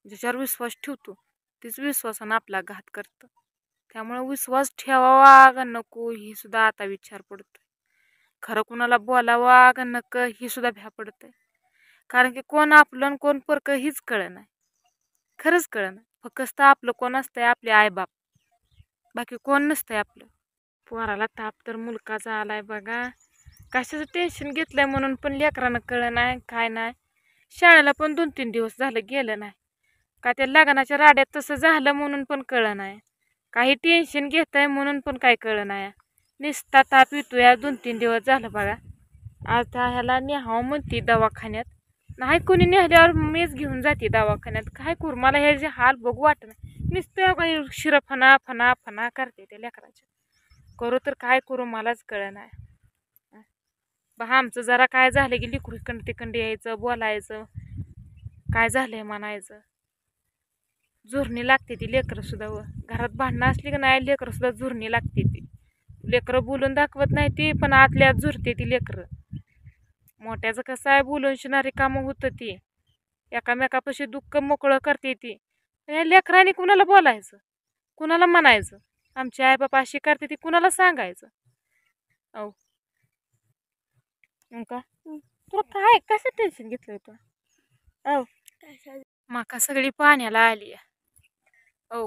ज्याच्यावर विश्वास ठेवतो तीच विश्वासानं आपला घात करतं. त्यामुळे विश्वास ठेवावा का नको ही सुद्धा आता विचार पडतोय. खरं कुणाला बोलावा का नको ही सुद्धा भ्या पडतंय. कारण की कोण आपलं आणि कोण परकं हीच कळलं नाही. खरंच कळलं नाही. फक्त आपलं कोण असतंय आपले आईबाप, बाकी कोण नसतंय आपलं. पोराला ताप तर मुलकाचा आलाय बघा. कशाचं टेन्शन घेतलंय म्हणून पण लेकरानं कळलं नाही काय नाही. शाळेला पण 2-3 दिवस झालं गेलं नाही. का त्या लग्नाच्या राड्यात तसं झालं म्हणून पण कळलं नाही. काही टेन्शन घेतंय म्हणून पण काय कळलं नाही. नुसता ताप येतोय 2-3 दिवस झालं बघा. आता ह्याला न्याहावं म्हणते दवाखान्यात. नाही कोणी नेल्यावर मीच घेऊन जाते दवाखान्यात. काय करू मला हे जे हाल बघू वाटत नाही. नुसतं काही शिरा फना फना फना करते त्या लेकराच्या. करू तर काय करू मलाच कळलं नाही. बहा आमचं जरा काय झालं की लिकरू इकडं तिकडं यायचं बोलायचं, काय झालंय म्हणायचं. झुरणी लागते ती लेकरं सुद्धा. व घरात भांडणं असली की नाही लेकरं सुद्धा झुरणी लागते ती. लेकरं बोलून दाखवत नाही ती पण आतल्या झुरते ती लेकरं. मोठ्याचं कसं आहे बोलून शिणारी कामं होतं ती. एकामेकापाशी दुःख मोकळं करते ती. या लेकरांनी कुणाला बोलायचं, कुणाला म्हणायचं आमची आई बाबा अशी करते ती कुणाला सांगायचं. औ का तुला काय कसं टेन्शन घेतलंय तू? औ माका सगळी पाण्याला आली.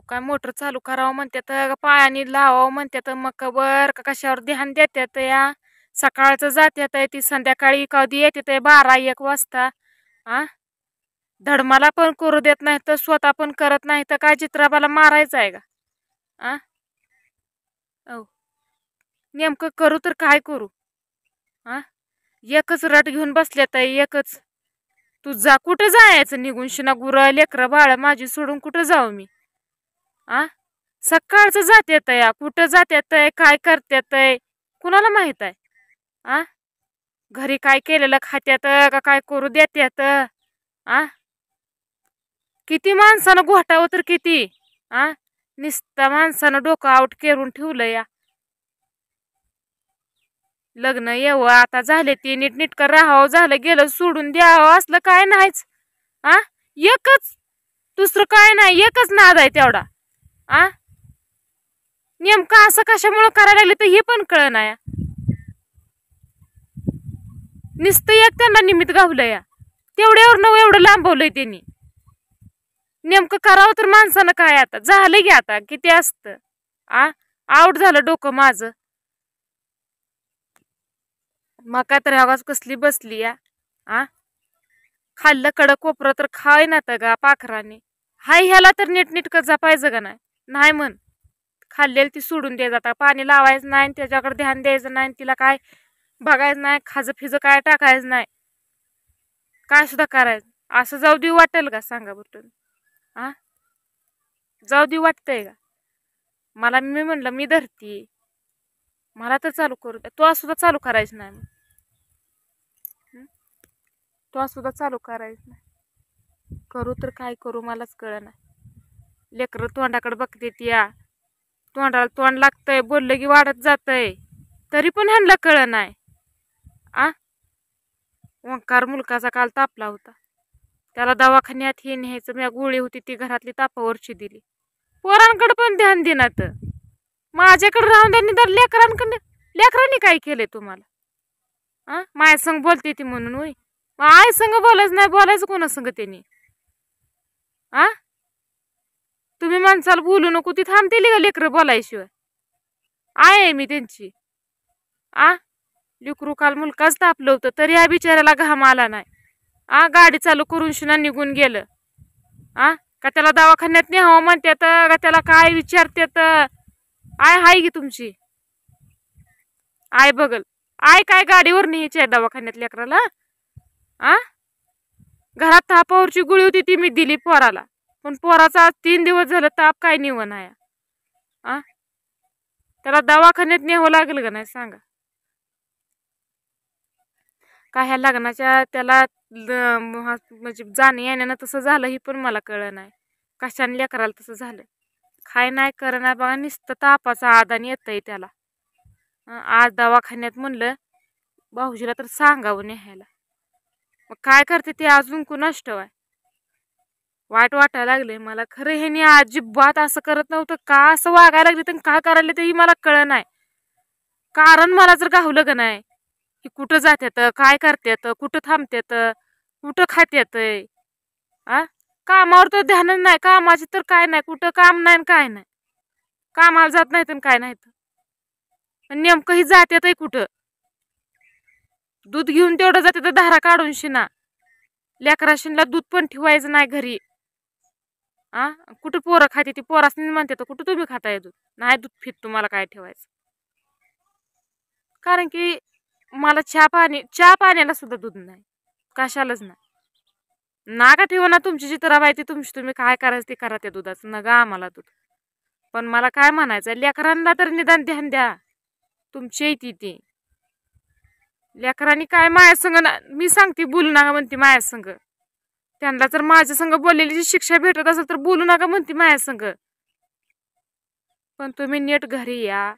काय मोटर चालू करावं म्हणतात का पाणी लावावं म्हणतात मग बर का कशावर ध्यान देतात या. सकाळचं जात्यात ती संध्याकाळी कधी येते 12-1 वाजता. धड मला पण करू देत नाही तर स्वतः पण करत नाही तर काय चित्राबाला मारायचं आहे का? नेमकं करू तर काय करू? एकच रट घेऊन बसल्यात एकच. तू जा कुठं जायचं निघून शिना गुरं लेकरं बाळ माझी सोडून कुठं जाऊ मी? सकाळचं जात्यात या कुठं जात्यात काय करत्यात कुणाला माहित आहे? घरी काय केलेलं खात्यात का काय करू देत्यात? किती माणसानं घोटावं तर किती. नुसता माणसानं डोकं आउट करून ठेवलं या. लग्न येवं आता झाले ती नीटनीटकं राहावं झालं गेलं सोडून द्यावं असलं काय नाहीच. एकच दुसरं काय नाही एकच नाद आहे तेवढा. नेमकं असं कशामुळं करायला लागले तर हे पण कळ नाही. नुसतं एक त्यांना निमित्त गावलं या तेवढ्यावर नव एवढं लांबवलंय त्यांनी. नेमकं करावं तर माणसानं काय आता झालं की आता किती असतं. आउट झालं डोकं माझं. मग काय तर आवाज कसली बसली या. खाल्लं कडक कोपरं तर खाय ना तर गा पाखराने. हाय ह्याला तर नीटनीटकं जपायचं का नाही म्हण. खाल्लेलं ती सोडून द्यायचं आता पाणी लावायचं नाही त्याच्याकडे ध्यान द्यायचं नाही तिला काय बघायचं नाही खाजं फिजं काय टाकायचं नाही काय सुद्धा करायचं. असं जाऊ देऊ वाटेल का सांगा बरं? जाऊ देऊ वाटतंय का मला? मी म्हणलं मी धरती मला तर चालू करू द्या. तो सुद्धा चालू करायचं नाही. तो सुद्धा चालू करायचं नाही. करू तर काय करू मलाच कळ नाही. लेकरं तोंडाकडे बघते या तोंडाला तोंड लागतंय बोललं की वाढत जातंय तरी पण ह्यांना कळ नाही. ओंकार मुलकाचा काल तापला होता त्याला दवाखान्यात हे न्यायचं मी गोळी होती ती घरातली तापावरची दिली. पोरांकडे पण ध्यान देणार माझ्याकडे राहून त्यांनी तर लेकरांनी काय केलंय तुम्हाला? माया संग बोलते ती म्हणून होय. आई संग बोलायचं नाही बोलायचं कोणा संग त्यांनी? तुम्ही माणसाला बोलू नको ती थांबतेली का लेकरं बोलायशिवाय? आहे मी त्यांची. लेकरू काल मुलकाच तापलं होतं तरी या बिचाऱ्याला घाम आला नाही. गाडी चालू करून शिना निघून गेलं. का त्याला दवाखान्यात न्यावं म्हणतात का त्याला काय विचारतात? हाय की तुमची आय बघल आय काय गाडीवर न्यायची आहे दवाखान्यात लेकराला? घरात तापावरची गोळी होती ती मी दिली पोराला पण पोराचा 3 दिवस झालं ताप काय निवण आहे. त्याला दवाखान्यात न्यावं लागेल का नाही सांगा? का ह्या लग्नाच्या त्याला म्हणजे जाणे येण्यानं तसं झालं ही पण मला कळलं नाही. कशाने लेकराला तसं झालं काय नाही करणार बघा. नुसतं तापाचा आदान येतंय त्याला. आज दवाखान्यात म्हणलं भाऊजीला तर सांगावं न्यायला. मग काय करते ते अजून कुणास ठाऊक आहे. वाईट वाटायला लागले मला खरं. ह्यानी अजिबात असं करत नव्हतं. का असं वागायला लागले तर काय करायला तेही मला कळ नाही. कारण मला जर गावलं का नाही की कुठं जात्यात, काय करतात, कुठं थांबतात, कुठं खात्यात. आ कामावर तर ध्यान नाही. कामाची तर काय नाही. कुठं काम नाही काय नाही. कामाला जात नाहीत काय नाहीत. नेमकं ही जात्यातही कुठं. दूध घेऊन तेवढं जाते तर धारा काढून शिना. लेकराशीनला दूध पण ठेवायचं नाही घरी. कुठं पोरं खाते ती पोरासनी म्हणते तर कुठं तुम्ही खाताय दूध. नाही दूध फित तुम्हाला काय ठेवायचं. कारण की मला चहा पाण्याला सुद्धा दूध नाही. कशालाच नाही. नाका ठेवा ना तुमची जी तर ती तुमची तुम्ही काय करायचं ते करा त्या दुधाचं. नगा आम्हाला दूध. पण मला काय म्हणायचं लेकरांना तर निदान ध्यान द्या. तुमची येते ती लेकरांनी काय माया संग मी सांगते बोलू नका म्हणते माया संग. त्यांना जर माझ्या संग बोललेली जी शिक्षा भेटत असेल तर बोलू नका म्हणते माया संग. पण तुम्ही नीट घरी या.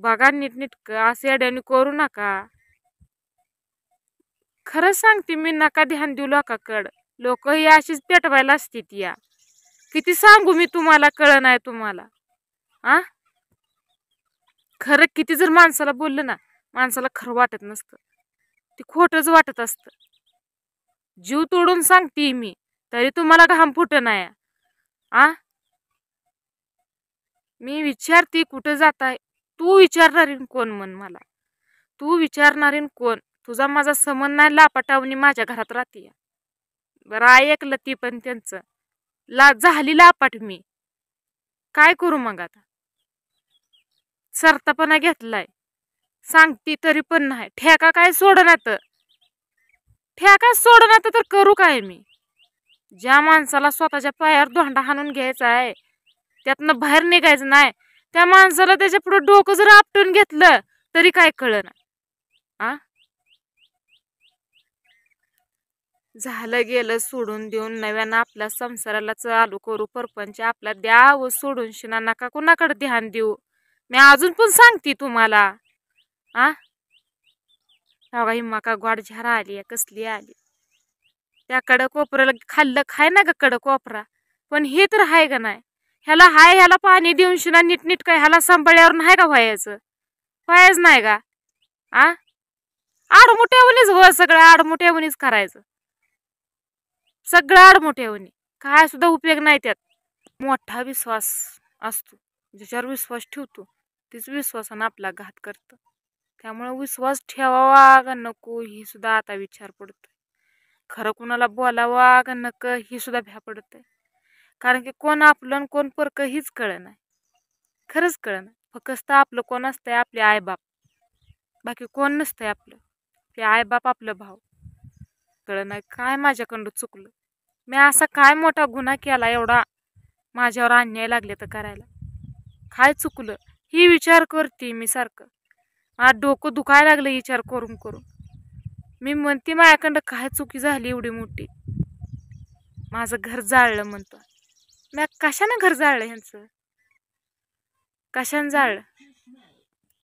बघा नीट असं अड्याने करू नका. खरंच सांगते मी नका ध्यान देऊ लोकांकडं. लोक ही अशीच पेटवायला असतील या. किती सांगू मी तुम्हाला कळ नाही तुम्हाला. खरं किती जर माणसाला बोललं ना माणसाला खरं वाटत नसतं. ते खोटच वाटत असतं. जीव तोडून सांगते मी तरी तुम्हाला घाम फुट नाही. मी विचारते कुठं जाताय. तू विचारणारी कोण म्हण मला. तू विचारणारी कोण. तुझा माझा संबंध नाही. लापाटावणी माझ्या घरात राहते. बरं ऐकलं ती पण त्यांचं झाली लापाट. मी काय करू मग आता. सरतापणा घेतलाय. सांगती तरी पण नाही. ठेका काय सोडण्यात. ठेका सोडण्यात तर करू काय मी. ज्या माणसाला स्वतःच्या पायावर धोंडा हाणून घ्यायचा आहे त्यातनं बाहेर निघायचं नाही त्या माणसाला त्याच्या पुढे डोकं जर आपटून घेतलं तरी काय कळना. झालं गेलं सोडून देऊन नव्यानं आपल्या संसाराला चालू करू परपंच आपला द्यावं सोडून शिना. नका कुणाकडे ध्यान देऊ. मी अजून पण सांगते तुम्हाला. बघा हिम्मा का गोड झारा आली कसली आली. त्या कडक कोपऱ्याला खाल्लं खाय ना ग कडक कोपरा. पण हे तर हाय का नाही. ह्याला हाय ह्याला पाणी देऊन शिना नीट काय ह्याला सांभाळ्यावर नाही का व्हायचं. व्हायच नाही का. आडमुठ्यावणीच हो सगळं आडमुठ्यावणीच करायचं. सगळं आडमुठ्यावणी काय सुद्धा उपयोग नाही त्यात. मोठा विश्वास असतो. ज्याच्यावर विश्वास ठेवतो तीच विश्वासानं आपला घात करतं. त्यामुळे विश्वास ठेवावा का नको ही सुद्धा आता विचार पडतोय. खरं कुणाला बोलावा का नको ही सुद्धा भ्या पडतंय. कारण की कोण आपलं कोण परक हीच कळ नाही. खरंच कळ नाही. फक्त आपलं कोण असतंय आपले आईबाप. बाकी कोण नसतंय आपलं. ते आईबाप आपलं भाव. कळ नाही काय माझ्याकडं चुकलं. मी असा काय मोठा गुन्हा केला एवढा माझ्यावर अन्याय लागले तर करायला. काय चुकलं ही विचार करते मी सारखं. डोकं दुखायला लागलं विचार करून करून. मी म्हणते माझ्याकडं काय चुकी झाली एवढी मोठी. माझं घर जाळलं म्हणतो. मी कशानं घर जाळलं ह्यांचं. कशानं जाळलं.